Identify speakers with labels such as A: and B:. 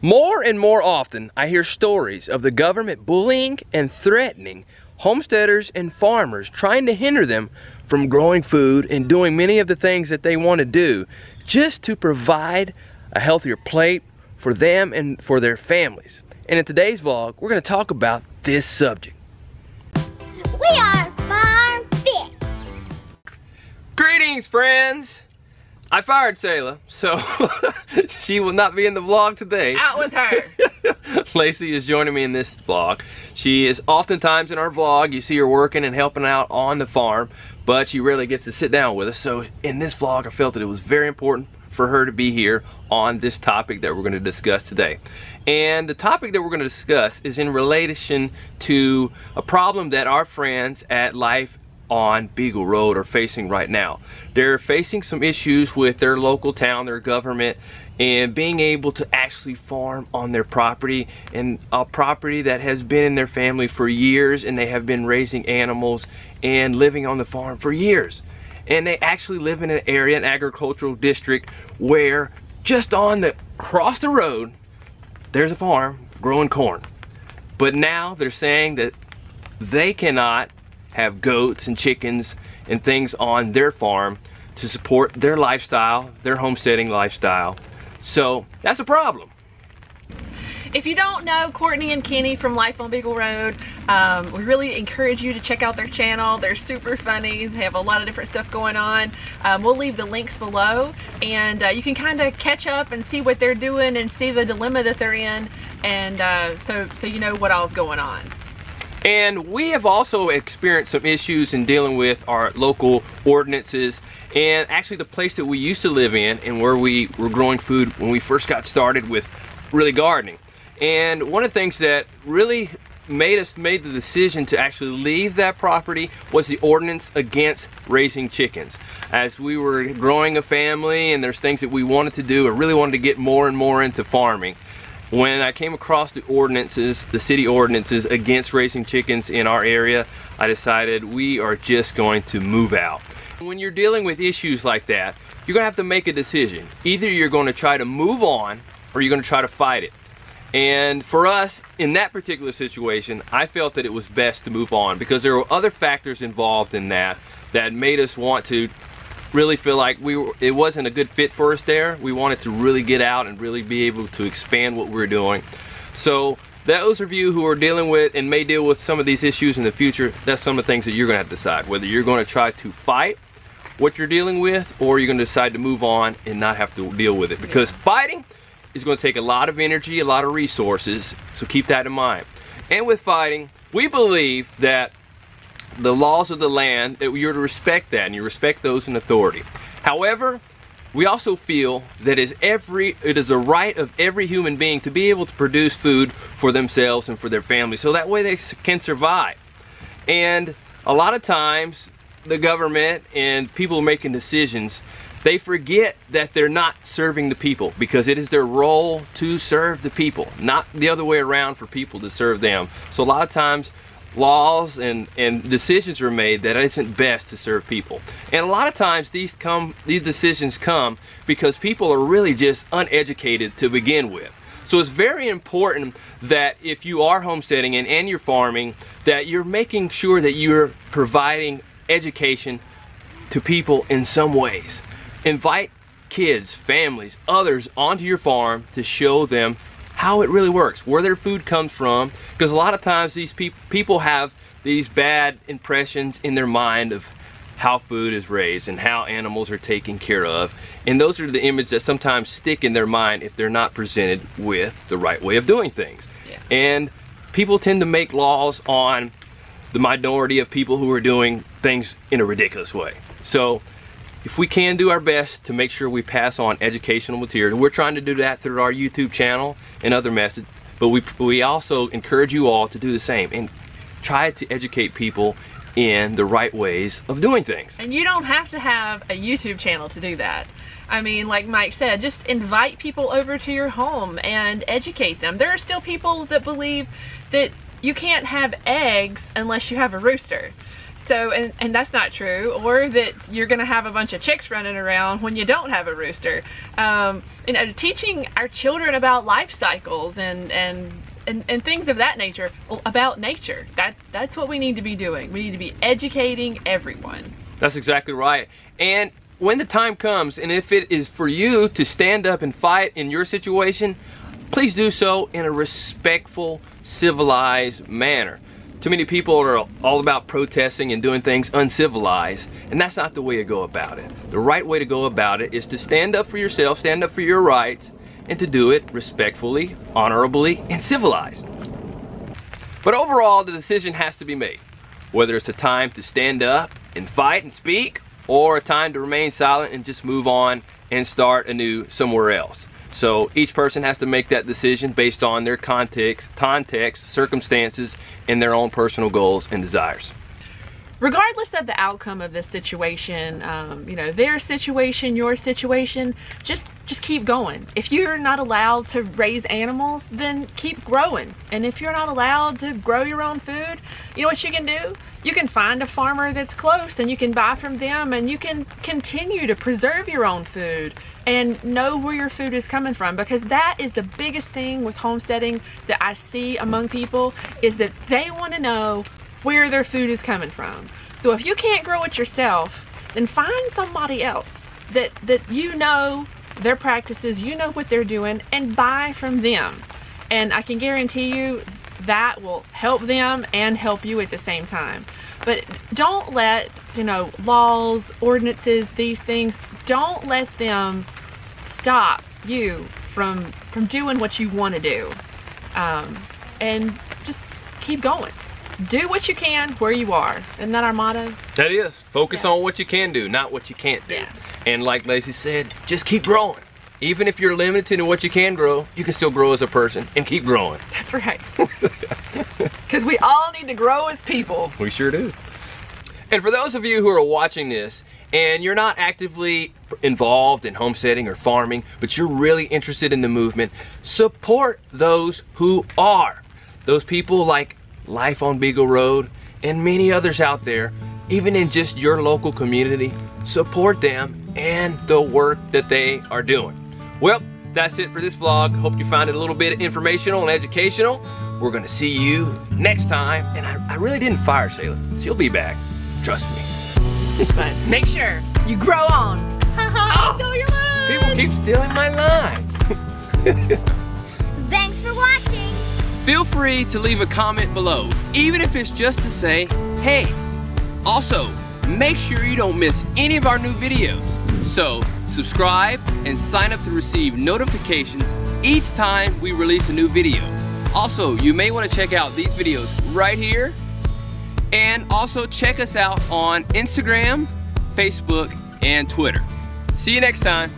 A: More and more often, I hear stories of the government bullying and threatening homesteaders and farmers, trying to hinder them from growing food and doing many of the things that they want to do just to provide a healthier plate for them and for their families. And in today's vlog, we're going to talk about this subject.
B: We are Farm Fit.
A: Greetings, friends! I fired Selah, so she will not be in the vlog today.
C: Out with her!
A: Lacey is joining me in this vlog. She is oftentimes in our vlog. You see her working and helping out on the farm, but she rarely gets to sit down with us. So in this vlog, I felt that it was very important for her to be here on this topic that we're going to discuss today. And the topic that we're going to discuss is in relation to a problem that our friends at Life on Beagle Road are facing right now. They're facing some issues with their local town, their government, and being able to actually farm on their property, and a property that has been in their family for years, and they have been raising animals and living on the farm for years. And they actually live in an area, an agricultural district, where just across the road there's a farm growing corn. But now they're saying that they cannot have goats and chickens and things on their farm to support their lifestyle, their homesteading lifestyle. So that's a problem.
C: If you don't know Courtney and Kenny from Life on Beagle Road, we really encourage you to check out their channel. They're super funny. They have a lot of different stuff going on. We'll leave the links below, and you can kind of catch up and see what they're doing and see the dilemma that they're in, and so you know what all's going on.
A: And we have also experienced some issues in dealing with our local ordinances, and actually the place that we used to live in and where we were growing food when we first got started with really gardening. And one of the things that really made the decision to actually leave that property was the ordinance against raising chickens. As we were growing a family and there's things that we wanted to do, I really wanted to get more and more into farming. When I came across the ordinances, the city ordinances against raising chickens in our area, I decided we are just going to move out. When you're dealing with issues like that, you're gonna have to make a decision. Either you're going to try to move on or you're going to try to fight it. And for us, in that particular situation, I felt that it was best to move on because there were other factors involved in that made us want to really feel like it wasn't a good fit for us there. We wanted to really get out and really be able to expand what we're doing. So those of you who are dealing with and may deal with some of these issues in the future, that's some of the things that you're going to have to decide. Whether you're going to try to fight what you're dealing with, or you're going to decide to move on and not have to deal with it. Because fighting is going to take a lot of energy, a lot of resources, so keep that in mind. And with fighting, we believe that the laws of the land, that you're to respect that, and you respect those in authority. However, we also feel that it is a right of every human being to be able to produce food for themselves and for their family, so that way they can survive. And a lot of times, the government and people making decisions, they forget that they're not serving the people, because it is their role to serve the people, not the other way around for people to serve them. So a lot of times laws and decisions are made that isn't best to serve people. And a lot of times these decisions come because people are really just uneducated to begin with. So it's very important that if you are homesteading and you're farming, that you're making sure that you're providing education to people in some ways. Invite kids, families, others onto your farm to show them how it really works, where their food comes from, because a lot of times these people have these bad impressions in their mind of how food is raised and how animals are taken care of, and those are the images that sometimes stick in their mind if they're not presented with the right way of doing things. Yeah. And people tend to make laws on the minority of people who are doing things in a ridiculous way. So if we can do our best to make sure we pass on educational material, we're trying to do that through our YouTube channel and other methods, but we also encourage you all to do the same and try to educate people in the right ways of doing things.
C: And you don't have to have a YouTube channel to do that. I mean, like Mike said, just invite people over to your home and educate them. There are still people that believe that you can't have eggs unless you have a rooster. So, and that's not true, or that you're gonna have a bunch of chicks running around when you don't have a rooster. Teaching our children about life cycles and things of that nature, about nature. That's what we need to be doing. We need to be educating everyone.
A: That's exactly right. And when the time comes, and if it is for you to stand up and fight in your situation, please do so in a respectful, civilized manner. Too many people are all about protesting and doing things uncivilized, and that's not the way to go about it. The right way to go about it is to stand up for yourself, stand up for your rights, and to do it respectfully, honorably, and civilized. But overall, the decision has to be made. Whether it's a time to stand up and fight and speak, or a time to remain silent and just move on and start anew somewhere else. So each person has to make that decision based on their context, circumstances, and their own personal goals and desires.
C: Regardless of the outcome of this situation, you know, their situation, your situation, just keep going. If you're not allowed to raise animals, then keep growing. And if you're not allowed to grow your own food, you know what you can do? You can find a farmer that's close and you can buy from them, and you can continue to preserve your own food and know where your food is coming from, because that is the biggest thing with homesteading that I see among people, is that they want to know where their food is coming from. So if you can't grow it yourself, then find somebody else that you know their practices, you know what they're doing, and buy from them. And I can guarantee you that will help them and help you at the same time. But don't let, you know, laws, ordinances, these things, don't let them stop you from doing what you want to do. And just keep going. Do what you can where you are. Isn't that our motto?
A: That is. Focus on what you can do, not what you can't do.
C: Yeah.
A: And like Lacey said, just keep growing. Even if you're limited in what you can grow, you can still grow as a person and keep growing.
C: That's right. Because we all need to grow as people.
A: We sure do. And for those of you who are watching this and you're not actively involved in homesteading or farming, but you're really interested in the movement, support those who are. Those people like Life on Beagle Road and many others out there, even in just your local community. Support them and the work that they are doing. Well, that's it for this vlog. Hope you found it a little bit informational and educational. We're gonna see you next time. And I really didn't fire Selah. She'll be back. Trust me.
C: But make sure you grow on.
B: Haha, stole your line.
A: People keep stealing my line.
B: Thanks for watching.
A: Feel free to leave a comment below, even if it's just to say, hey. Also, make sure you don't miss any of our new videos. So, subscribe and sign up to receive notifications each time we release a new video. Also, you may want to check out these videos right here. And also check us out on Instagram, Facebook, and Twitter. See you next time.